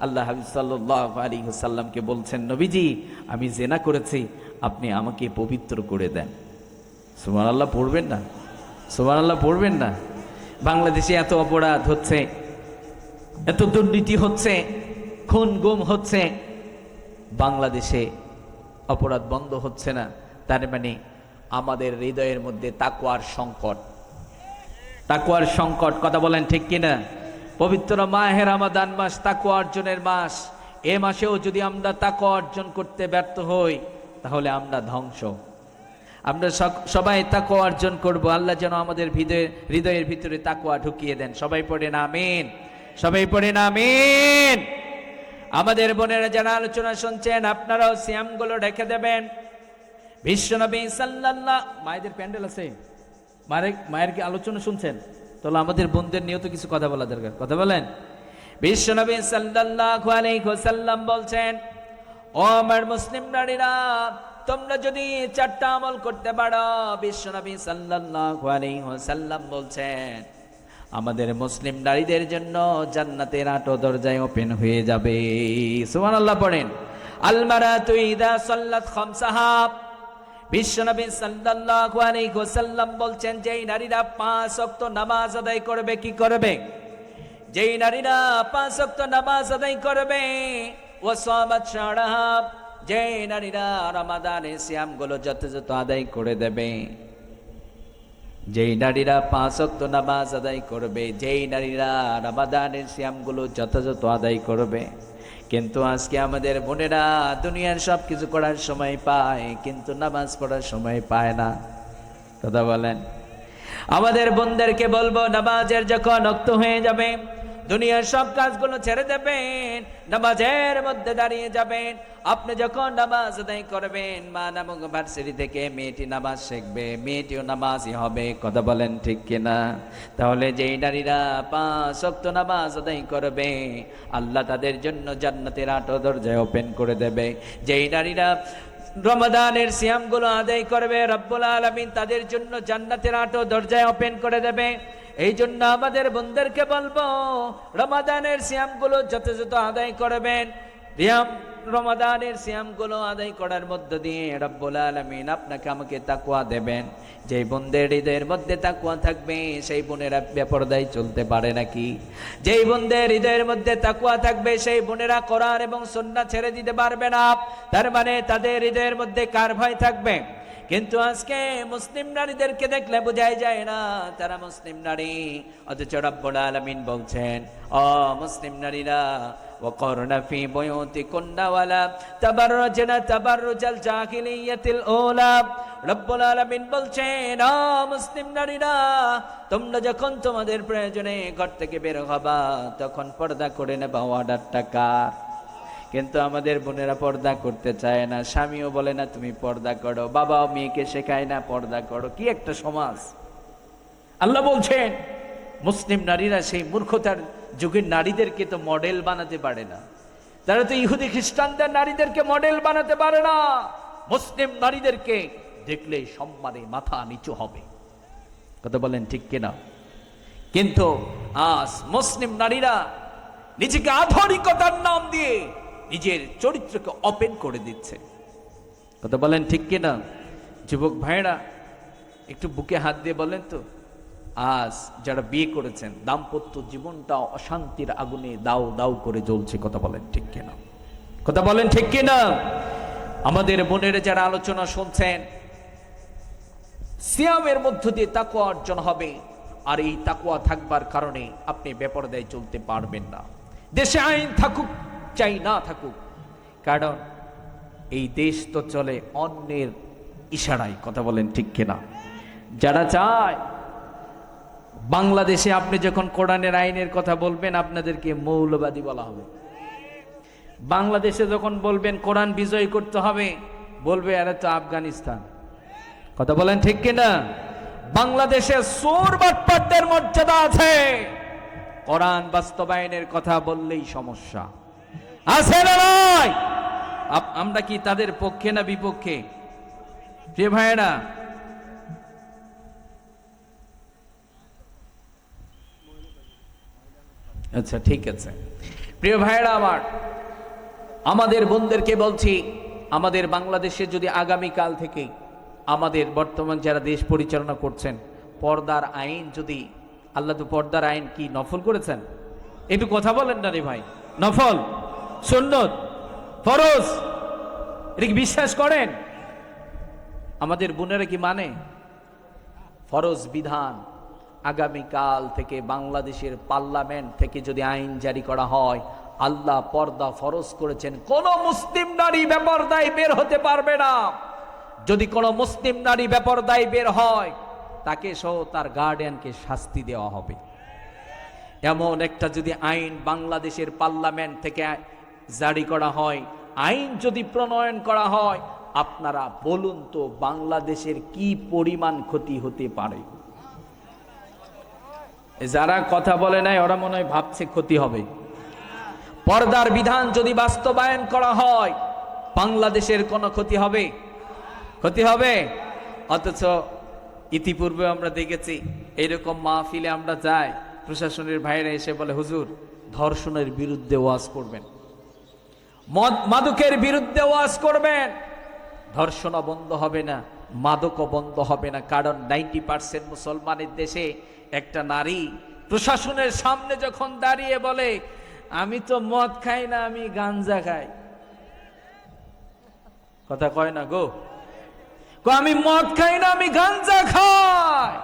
আল্লাহ হাবিব সাল্লাল্লাহু আলাইহি ওয়াসাল্লামকে বলছেন, নবীজি আমি জেনা করেছি, আপনি আমাকে পবিত্র করে দেন। সুবহানাল্লাহ পড়বেন না? সুবহানাল্লাহ পড়বেন না? বাংলাদেশে এত অপরাধ হচ্ছে, এত দুর্নীতি হচ্ছে, খুন গুম হচ্ছে, বাংলাদেশে অপরাধ বন্ধ হচ্ছে না। তার মানে আমাদের হৃদয়ের মধ্যে তাকওয়ার সংকট, তাকওয়ার সংকট। কথা বলেন ঠিক কিনা? পবিত্র মাহে রমাদান মাস তাকওয়া অর্জনের মাস। এ মাসেও যদি আমরা তাকওয়া অর্জন করতে ব্যর্থ হই তাহলে আমরা ধ্বংস। আমরা সবাই তাকওয়া অর্জন করব। আল্লাহ যেন আমাদের হৃদয়ের ভিতরে তাকওয়া ঢুকিয়ে দেন। সবাই পড়েন আমিন, সবাই পড়েন আমিন। আমাদের বোনেরা যারা আলোচনা শুনছেন, আপনারাও সিয়ামগুলো রেখে দেবেন। বিশ্বনবী সাল্লাল্লাহু, মায়েদের প্যান্ডেল আছে, মায়ের কি আলোচনা শুনছেন? তাহলে আমাদের বোনদের নিয়েও তো কিছু কথা বলা দরকার। কথা বলেন। বিশ্বনবী সাল্লাল্লাহু আলাইহি ওয়াসাল্লাম বলছেন, ও আমার মুসলিম নারীরা, তোমরা যদি 4টা আমল করতে পারো, বিশ্বনবী সাল্লাল্লাহু আলাইহি ওয়াসাল্লাম বলছেন আমাদের মুসলিম নারীদের জন্য জান্নাতের 8 দরজায় ওপেন হয়ে যাবে। সুবহানাল্লাহ পড়েন। আল মারাতু ইযা সাল্লাত খামসাহা, বিশ্বনবী সাল্লাল্লাহু আলাইহি ওয়াসাল্লাম বলছেন, যেই নারীরা 5 ওয়াক্ত নামাজ আদায় করবে, কি করবে? যেই নারীরা 5 ওয়াক্ত নামাজ আদায় করবে, ওয়া সামাত শাহরাহা, যেই নারীরা রমাদানের সিয়ামগুলো যথাযথ আদায় করে দেবে, যেই নারীরা 5 ওয়াক্ত নামাজ আদায় করবে, যেই নারীরা রমাদানের সিয়ামগুলো যথাযথ আদায় করবে। কিন্তু আজকে আমাদের বোনেরা দুনিয়ার সব কিছু করার সময় পায়, কিন্তু নামাজ পড়ার সময় পায় না। কথা বলেন। আমাদের বোনদেরকে বলবো, নামাজের যখন ওয়াক্ত হয়ে যাবে, দুনিয়ার সব কাজগুলো ছেড়ে দেবেন, নামাজের মধ্যে দাঁড়িয়ে যাবেন। আপনি যখন নামাজ আদায় করবেন, মা নামক ভার্সিটি থেকে মেয়েটি নামাজ শিখবে, মেয়েটিও নামাজই হবে। কথা বলেন ঠিক কিনা? তাহলে যেই নারীরা 5 ওয়াক্ত নামাজ আদায় করবে, আল্লাহ তাদের জন্য জান্নাতের 8 দরজায় ওপেন করে দেবে। যেই নারীরা রমাদানের সিয়ামগুলো আদায় করবে, রব্বুল আলামিন তাদের জন্য জান্নাতের 8 দরজায় ওপেন করে দেবে। এই জন্য আমাদের বোনদেরকে বলবো, রমাদানের সিয়ামগুলো যথাযথ আদায় করবেন। রমাদানের সিয়ামগুলো আদায় করার মধ্য দিয়ে রব্বুল আলামিন আপনাকে আমাকে তাকওয়া দেবেন। যেই বোনদের হৃদয়ের মধ্যে তাকওয়া থাকবে, সেই বোনেরা বেপরদায় চলতে পারে নাকি? যেই বোনদের হৃদয়ের মধ্যে তাকওয়া থাকবে, সেই বোনেরা কোরআন এবং সুন্নাহ ছেড়ে দিতে পারবে না। তার মানে তাদের হৃদয়ের মধ্যে কার ভয় থাকবে? কিন্তু আজকে মুসলিম নারীদেরকে দেখলে বোঝাই যায় না তারা মুসলিম নারী, অথচ রব্বুল আলামিন বলছেন, ও মুসলিম নারীরা, ওয়াকরনা ফি বুয়ুতিকুন্না ওয়ালা তাবাররাজনা তাবাররুজাল জাহিলিয়াতিল উলা। রব্বুল আলামিন বলছেন, ও মুসলিম নারীরা, তোমরা যখন তোমাদের প্রয়োজনে ঘর থেকে বের হবা, তখন পর্দা করে নেবা। অর্ডারটা কার? কিন্তু আমাদের বোনেরা পর্দা করতে চায় না। স্বামীও বলে না তুমি পর্দা করো, বাবাও মেয়েকে শেখায় না পর্দা করো। কি একটা সমাজ! আল্লাহ বলছেন, মুসলিম নারীরা সেই মূর্খতার যুগের নারীদেরকে তো মডেল বানাতে পারে না। তারা তো ইহুদি খ্রিস্টানদের নারীদেরকে মডেল বানাতে পারে না। মুসলিম নারীদেরকে দেখলে সম্মানে মাথা নিচু হবে। কথা বলেন ঠিক কিনা? কিন্তু আজ মুসলিম নারীরা নিজেকে আধুনিকতার নাম দিয়ে নিজের চরিত্রকে ওপেন করে দিচ্ছে। কথা বলেন ঠিক কিনা? যুবক ভাইরা একটু বুকে হাত দিয়ে বলেন তো, আজ যারা বিয়ে করেছেন, দাম্পত্য জীবনটা অশান্তির আগুনে দাউ দাউ করে জ্বলছে। কথা বলেন ঠিক কিনা? কথা বলেন ঠিক কিনা? আমাদের বোনেরা যারা আলোচনা শুনছেন, সিয়ামের মধ্য দিয়ে তাকওয়া অর্জন হবে। আর এই তাকওয়া থাকবার কারণে আপনি বেপরদায় চলতে পারবেন না। দেশে আইন থাকুক চাই না থাকুক, কারণ এই দেশ তো চলে অন্যের ইশারায়। কথা বলেন ঠিক কিনা? যারা চায় বাংলাদেশে আপনি যখন কোরআনের আইনের কথা বলবেন, আপনাদেরকে মৌলবাদী বলা হবে। বাংলাদেশে যখন বলবেন কোরআন বিজয় করতে হবে, বলবে এরা তো আফগানিস্তান। কথা বলেন ঠিক কিনা? বাংলাদেশে চোর বাটপারদের মর্যাদা আছে, কোরআন বাস্তবায়নের কথা বললেই সমস্যা। আছে না নয়? আমরা কি তাদের পক্ষে না বিপক্ষে? প্রিয় ভাইয়েরা, আচ্ছা ঠিক আছে। প্রিয় ভাইয়েরা আমার, আমাদের বোনদেরকে বলছি, আমাদের বাংলাদেশে যদি আগামীকাল থেকে আমাদের বর্তমান যারা দেশ পরিচালনা করছেন, পর্দার আইন যদি, আল্লাহ তো পর্দার আইন কি নফল করেছেন? একটু কথা বলেন না রে ভাই। নফল, সুন্নত, ফরজ, এটা কি বিশ্বাস করেন? আমাদের বোনেরা কি মানে? ফরজ বিধান আগামীকাল থেকে বাংলাদেশের পার্লামেন্ট থেকে যদি আইন জারি করা হয়, আল্লাহ পর্দা ফরজ করেছেন, কোন মুসলিম নারী বেপরদায় বের হতে পারবে না। যদি কোন মুসলিম নারী বেপরদায় বের হয়, তাকে সহ তার গার্ডিয়ানকে শাস্তি দেওয়া হবে। এমন একটা যদি আইন বাংলাদেশের পার্লামেন্ট থেকে জারি করা হয়, আইন যদি প্রণয়ন করা হয়, আপনারা বলুন তো বাংলাদেশের কি পরিমাণ ক্ষতি হতে পারে? যারা কথা বলে নাই ওরা মনে হয় ভাবছে ক্ষতি হবে। পর্দার বিধান যদি বাস্তবায়ন করা হয়, বাংলাদেশের কোনো ক্ষতি হবে? ক্ষতি হবে। অথচ ইতিপূর্বে আমরা দেখেছি এরকম মাহফিলে আমরা যাই, প্রশাসনের ভাইরা এসে বলে, হুজুর ধর্ষণের বিরুদ্ধে ওয়াজ করবেন, মাদকের বিরুদ্ধে ওয়াজ করবেন। ধর্ষণও বন্ধ হবে না, মাদকও বন্ধ হবে না। কারণ 90% মুসলমানের দেশে একটা নারী প্রশাসনের সামনে যখন দাঁড়িয়ে বলে, আমি তো মদ খাই না, আমি গাঞ্জা খাই, কথা কয় না গো, আমি মদ খাই না, আমি গাঞ্জা খাই।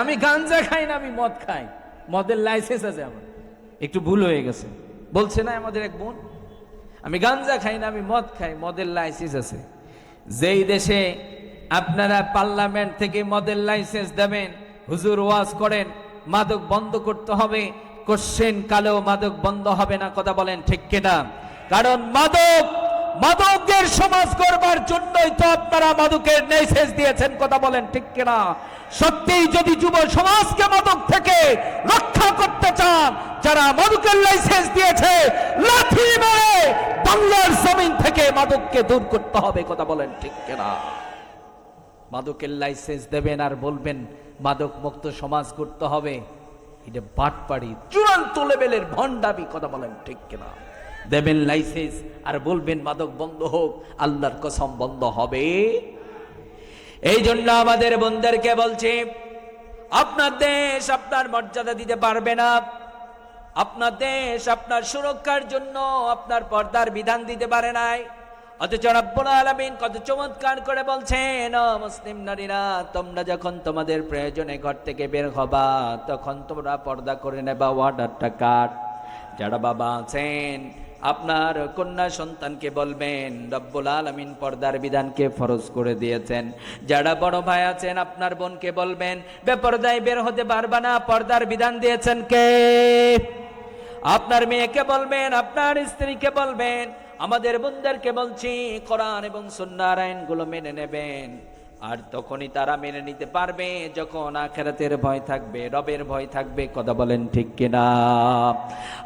আমি গাঞ্জা খাই না, আমি মদ খাই, মদের লাইসেন্স আছে আমার। একটু ভুল হয়ে গেছে, বলছে না আমাদের এক বোন, আমি গাঞ্জা খাই না, আমি মদ খাই, মদের লাইসেন্স আছে। যেই দেশে আপনারা পার্লামেন্ট থেকে মদের লাইসেন্স দেবেন, হুজুর ওয়াজ করেন মাদক বন্ধ করতে হবে, কোশ্চেন কালেও মাদক বন্ধ হবে না, কথা বলেন ঠিক কিনা? কারণ মাদকের সমাজ করবার জন্যই তো আপনারা মাদকের লাইসেন্স দিয়েছেন, কথা বলেন ঠিক কিনা? সত্যিই যদি যুব সমাজকে মাদক থেকে রক্ষা করতে চান, যারা মাদকের লাইসেন্স দিয়েছে লাঠি মেরে বাংলার জমিন থেকে মাদককে দূর করতে হবে, কথা বলেন ঠিক কিনা? মাদকের লাইসেন্স দেবেন আর বলবেন মাদক মুক্ত সমাজ করতে হবে, এটা বাটপাড়ি, চূড়ান্ত লেভেলের ভণ্ডামি, কথা বলেন ঠিক কিনা? দেবেন লাইসেন্স আর বলবেন মাদক বন্ধ হোক, আল্লাহর কসম বন্ধ হবে। এই জন্য আমাদের বোনদেরকে বলছি, আপনার দেশ আপনার মর্যাদা দিতে পারবে না, আপনার দেশ আপনার সুরক্ষার জন্য আপনার পর্দার বিধান দিতে পারে নাই। অথচ রব্বুল আলামিন কত চমৎকার করে বলছেন, ও মুসলিম নারীরা, তোমরা যখন তোমাদের প্রয়োজনে ঘর থেকে বের হবা, তখন তোমরা পর্দা করে নেবা। অর্ডারটা কাট। যারা বাবা আছেন, আপনার কন্যা সন্তানকে বলবেন রব্বুল আলামিন পর্দার বিধানকে ফরজ করে দিয়েছেন। যারা বড় ভাই আছেন, আপনার বোনকে বলবেন বেপরদায় বের হতে পারবা না, পর্দার বিধান দিয়েছেন কে? আপনার মেয়েকে বলবেন, আপনার স্ত্রীকে বলবেন। আমাদের বোনদেরকে বলছি, কোরআন এবং সুন্নাহর আইনগুলো মেনে নেবেন। আর তখনই তারা মেনে নিতে পারবে যখন আখিরাতের ভয় থাকবে, রবের ভয় থাকবে, কথা বলেন ঠিক কিনা?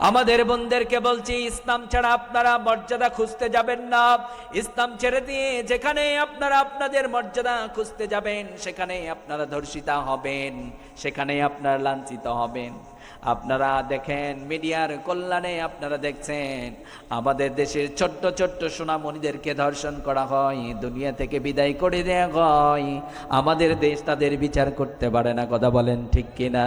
আমাদের বোনদেরকে বলছি, ইসলাম ছাড়া আপনারা মর্যাদা খুঁজতে যাবেন না। ইসলাম ছেড়ে দিয়ে যেখানে আপনারা আপনাদের মর্যাদা খুঁজতে যাবেন, সেখানে আপনারা ধর্ষিতা হবেন, সেখানে আপনারা লাঞ্ছিত হবেন। আপনারা দেখেন, মিডিয়ার কল্যাণে আপনারা দেখছেন আমাদের দেশের ছোট্ট ছোট্ট সোনামণিদেরকে ধর্ষণ করা হয়, দুনিয়া থেকে বিদায় করে দেওয়া হয়। আমাদের দেশ তাদের বিচার করতে পারে না, কথা বলেন ঠিক কিনা?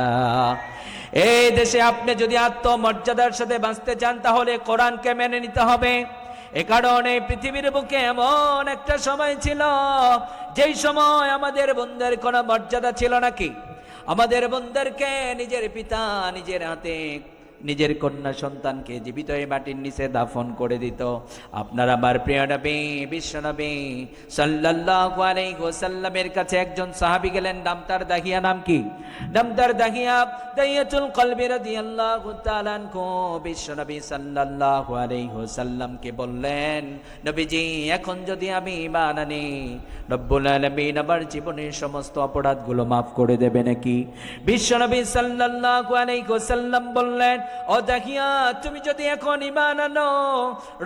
এই দেশে আপনি যদি আত্মমর্যাদার সাথে বাঁচতে চান, তাহলে কোরআনকে মেনে নিতে হবে। এ কারণে পৃথিবীর বুকে এমন একটা সময় ছিল, যেই সময় আমাদের বোনদের কোনো মর্যাদা ছিল নাকি? আমাদের বোনদেরকে নিজের পিতা নিজের হাতে নিজের কন্যা সন্তানকে জীবিত এই মাটির নিচে দাফন করে দিত। আপনার আমার প্রিয় নবী বিশ্বনবী সাল্লাল্লাহু আলাইহি ওয়াসাল্লামের কাছে একজন সাহাবী গেলেন, নাম তার দাহিয়া। নাম কি? নাম তার দাহিয়া, দাহিয়াতুল কলবি রাদিয়াল্লাহু তাআলা আনহু। বিশ্বনবী সাল্লাল্লাহু আলাইহি ওয়াসাল্লামকে বললেন, নবীজি, এখন যদি আমি ঈমান আনি, রব্বুল আলামিন আমার জীবনের সমস্ত অপরাধগুলো মাফ করে দেবে নাকি? বিশ্বনবী সাল্লাল্লাহু আলাইহি ওয়াসাল্লাম বললেন, ও দাহিয়া, তুমি যদি এখন ঈমান আনো,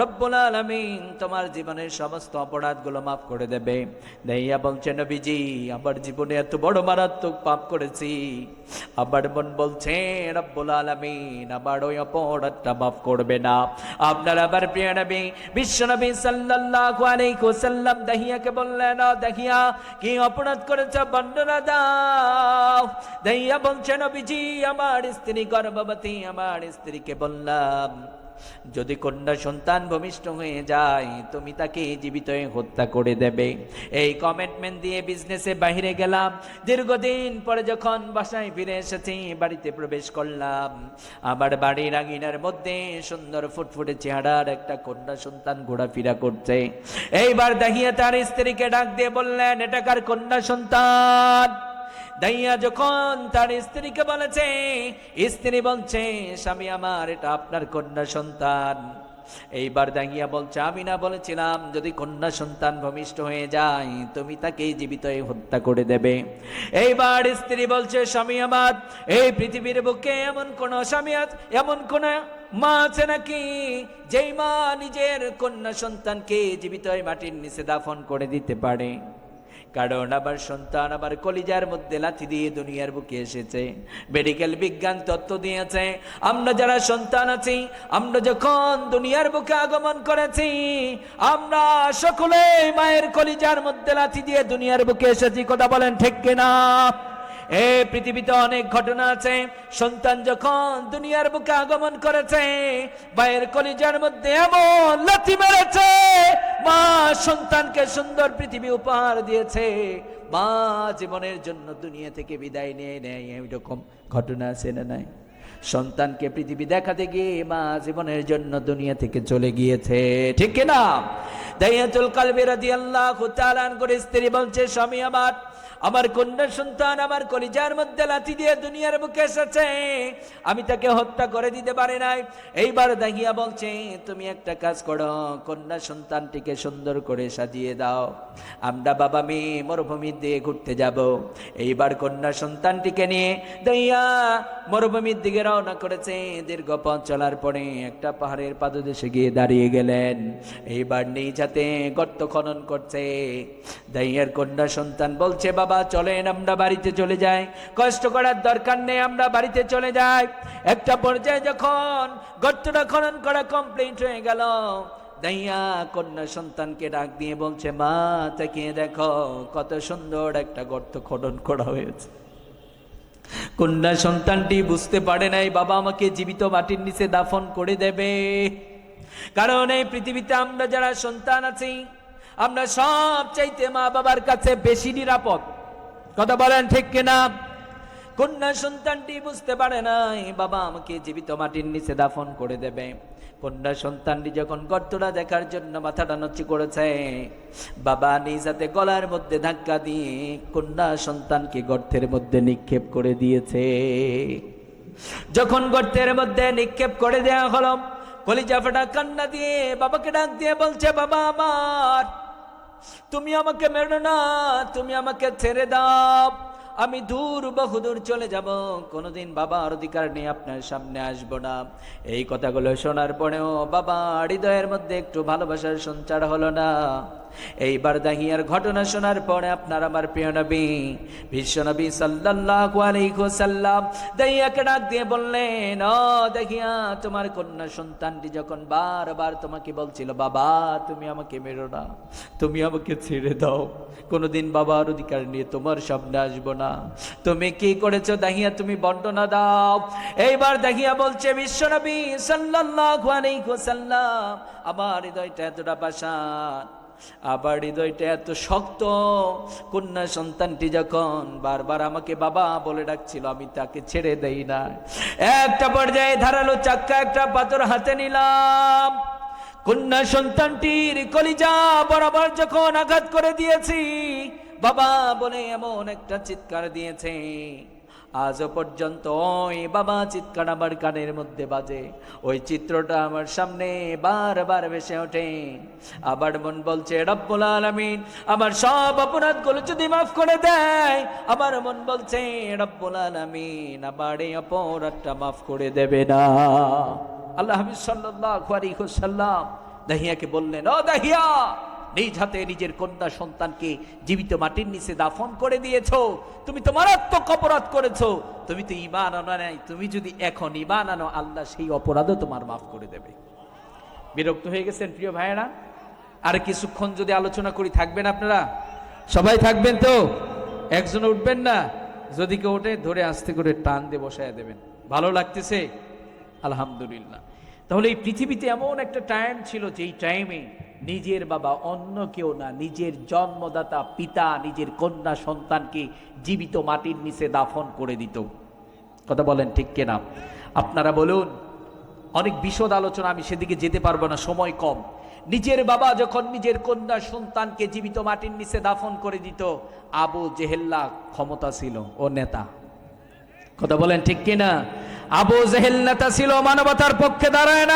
রব্বুল আলামিন তোমার জীবনের সমস্ত অপরাধগুলো মাফ করে দেবে। দাহিয়া বলছে, নবীজি আমার জীবনে এত বড় মারাত্মক পাপ করেছি, আমার মন বলছে রব্বুল আলামিন আমার ওই অপরাধটা মাফ করবে না। আপনার আবার প্রিয় নবী বিশ্ব নবী সাল্লাল্লাহু আলাইহি ওয়াসাল্লাম দাহিয়াকে বললেন, দাহিয়া কি অপরাধ করেছো বর্ণনা দাও। দাহিয়া বলছে, নবীজি আমার স্ত্রী গর্ভবতী, আমার স্ত্রীকে বললাম যদি কন্যা সন্তান ভূমিষ্ঠ হয়ে যায় তুমি তাকে জীবিত হত্যা করে দেবে। এই কমিটমেন্ট দিয়ে বিজনেসে বাইরে গেলাম। দীর্ঘদিন পরে যখন বাসায় ফিরে এসেছি, বাড়িতে প্রবেশ করলাম, আমার বাড়ির আঙিনার মধ্যে সুন্দর ফুটফুটে চেহারার একটা কন্যা সন্তান ঘোরাফেরা করছে। এইবার দাহিয়া তার স্ত্রীকে ডাক দিয়ে বললেন, এটা কার কন্যা সন্তান? দাইয়া যখন তার স্ত্রীকে বলেছে, স্ত্রী বলছে, স্বামী আমার এটা আপনার কন্যা সন্তান। এইবার দাইয়া বলছে, আমি না বলেছিলাম যদি কন্যা সন্তান ভূমিষ্ঠ হয়ে যায় তুমি তাকে জীবিত হত্যা করে দেবে। এইবার স্ত্রী বলছে, স্বামী আমার এই পৃথিবীর বুকে এমন কোন স্বামী আছে, এমন কোন মা আছে নাকি যেই মা নিজের কন্যা সন্তানকে জীবিত মাটির নিচে দাফন করে দিতে পারে? কারণ আবার সন্তান আবার কলিজার মধ্যে লাথি দিয়ে দুনিয়ার বুকে এসেছে। মেডিকেল বিজ্ঞান তত্ত্ব দিয়েছে, আমরা যারা সন্তান আছি, আমরা যখন দুনিয়ার বুকে আগমন করেছি, আমরা সকলে মায়ের কলিজার মধ্যে লাথি দিয়ে দুনিয়ার বুকে এসেছি। কথা বলেন ঠিক কিনা? এই পৃথিবীতে অনেক ঘটনা আছে, সন্তান যখন দুনিয়ার বুকে আগমন করেছে মায়ের কলিজার মধ্যে এমন লাথি মেরেছে, মা সন্তানকে সুন্দর পৃথিবী উপহার দিয়েছে, মা জীবনের জন্য দুনিয়া থেকে বিদায় নিয়ে নেয়। এরকম ঘটনা আছে না নাই? সন্তানকে পৃথিবী দেখাতে গিয়ে মা জীবনের জন্য দুনিয়া থেকে চলে গিয়েছে, ঠিক কিনা? দাইয়াতুল কলবি রাদিয়াল্লাহু তাআলা আনহুর স্ত্রী বলছে, স্বামী আমার কন্যা সন্তান আমার কলিজার মধ্যে লাথি দিয়ে দুনিয়ার বুকে এসেছে, আমি তাকে হত্যা করে দিতে পারি নাই। এইবার দাহিয়া বলছে, তুমি একটা কাজ করো, কন্যা সন্তানটিকে সুন্দর করে সাজিয়ে দাও, আমরা বাবা মেয়ে মরুভূমির দিয়ে ঘুরতে যাব। এইবার কন্যা সন্তানটিকে নিয়ে দাহিয়া মরুভূমির দিকে রওনা করেছে। দীর্ঘ পথ চলার পরে একটা পাহাড়ের পাদদেশে গিয়ে দাঁড়িয়ে গেলেন। এইবার নিজ হাতে গর্ত খনন করছে। দাহিয়ার কন্যা সন্তান বলছে, বাবা চলেন আমরা বাড়িতে চলে যাই, কষ্ট করার দরকার নেই, আমরা বাড়িতে চলে যাই। একটা পর্যায়ে যখন গর্তটা খনন করা কমপ্লিট হয়ে গেল, দাইয়া কন্যা সন্তানকে ডাক দিয়ে বলছে, মা তাকিয়ে দেখো কত সুন্দর একটা গর্ত খনন করা হয়েছে। কন্যা সন্তানটি বুঝতে পারে নাই বাবা আমাকে জীবিত মাটির নিচে দাফন করে দেবে। কারণ এই পৃথিবীতে আমরা যারা সন্তান আছি, আমরা সব চাইতে মা বাবার কাছে বেশি নিরাপদ। কথা বলেন ঠিক কিনা? কন্যা সন্তানটি বুঝতে পারে নাই বাবা আমাকে জীবিত মাটির নিচে দাফন করে দেবে। কন্যা সন্তানটি যখন গর্তটা দেখার জন্য মাথাটা নচ্ছি করেছে, বাবা নিজ হাতে গলার মধ্যে ধাক্কা দিয়ে কন্যা সন্তানকে গর্তের মধ্যে নিক্ষেপ করে দিয়েছে। যখন গর্তের মধ্যে নিক্ষেপ করে দেওয়া হলো, কলিজা ফাটা কান্না দিয়ে বাবাকে ডাক দিয়ে বলছে, বাবা আমার তুমি আমাকে মেরো না, তুমি আমাকে ছেড়ে দাও, আমি দূর বহুদূর চলে যাব, কোনোদিন বাবার অধিকার নিয়ে আপনার সামনে আসব না। এই কথাগুলো শোনার পরেও বাবা হৃদয়ের মধ্যে একটু ভালোবাসার সঞ্চার হলো না। এইবার দাহিয়ার ঘটনা শোনার পরে আপনার আমার প্রিয় নবী বিশ্ব নবী সাল্লাল্লাহু আলাইহি ওয়াসাল্লাম দাহিয়াকে ডাক দিয়ে বললেন, ও দাহিয়া তোমার কন্যা সন্তানটি যখন বারবার তোমাকে বলছিল, বাবা তুমি আমাকে মেরো না, তুমি আমাকে ছেড়ে দাও, কোনোদিন বাবার অধিকার নিয়ে তোমার সামনে আসবো না, তুমি কি করেছো দাহিয়া, তুমি বর্ণনা দাও। এইবার দাহিয়া বলছে, বিশ্ব নবী সাল্লাল্লাহু আলাইহি ওয়াসাল্লাম আমার হৃদয়টা এতটা পাষাণ, আবার হৃদয়টা এত শক্ত, কন্যা সন্তানটি যখন বারবার আমাকে বাবা বলে ডাকছিল আমি তাকে ছেড়ে দেই না। একটা পর্যায়ে ধারালো চাক্কা একটা পাথর হাতে নিলাম, কন্যা সন্তানটির কলিজা বরাবর যখন আঘাত করে দিয়েছি, বাবা বলে এমন একটা চিৎকার দিয়েছে, আজও পর্যন্ত ওই বাবা চিৎকার আমার কানের মধ্যে বাজে, ওই চিত্রটা আমার সামনে বারবার ভেসে ওঠে। আবার মন বলছে রব্বুল আলামিন আমার সব অপরাধগুলো যদি মাফ করে দেয়, আমার মন বলছে রব্বুল আলামিন আমার এই অপরাধটা মাফ করে দেবে না। আল্লাহ হাবিব সাল্লাল্লাহু আলাইহি ওয়াসাল্লাম দাহিয়াকে বললেন, ও দাহিয়া, নিজ হাতে নিজের কন্যা সন্তানকে জীবিত মাটির নিচে দাফন করে দিয়েছো, তুমি তো মারাত্মক অপরাধ করেছো, তুমি তো ঈমান আনো নাই, তুমি যদি এখন ঈমান আনো আল্লাহ সেই অপরাধও তোমার মাফ করে দেবে। বিরক্ত হয়ে গেছেন প্রিয় ভাইয়েরা? আর কিছুক্ষণ যদি আলোচনা করি, থাকবেন আপনারা? সবাই থাকবেন তো? একজন উঠবেন না? যদি কেউ ওঠে ধরে আস্তে করে টান দিয়ে বসায় দেবেন। ভালো লাগতেছে? আলহামদুলিল্লাহ। তাহলে এই পৃথিবীতে এমন একটা টাইম ছিল যেই টাইমে নিজের বাবা, অন্য কেউ না, নিজের জন্মদাতা পিতা নিজের কন্যা সন্তানকে জীবিত মাটির নিচে দাফন করে দিত। কথা বলেন ঠিক কিনা? আপনারা বলুন। অনেক বিশদ আলোচনা, আমি সেদিকে যেতে পারবো না, সময় কম। নিজের বাবা যখন নিজের কন্যা সন্তানকে জীবিত মাটির নিচে দাফন করে দিত, আবু জেহেল্লা ক্ষমতা ছিল, ও নেতা। কথা বলেন ঠিক কিনা? আবু জেহেল নেতা ছিল, মানবতার পক্ষে দাঁড়ায় না।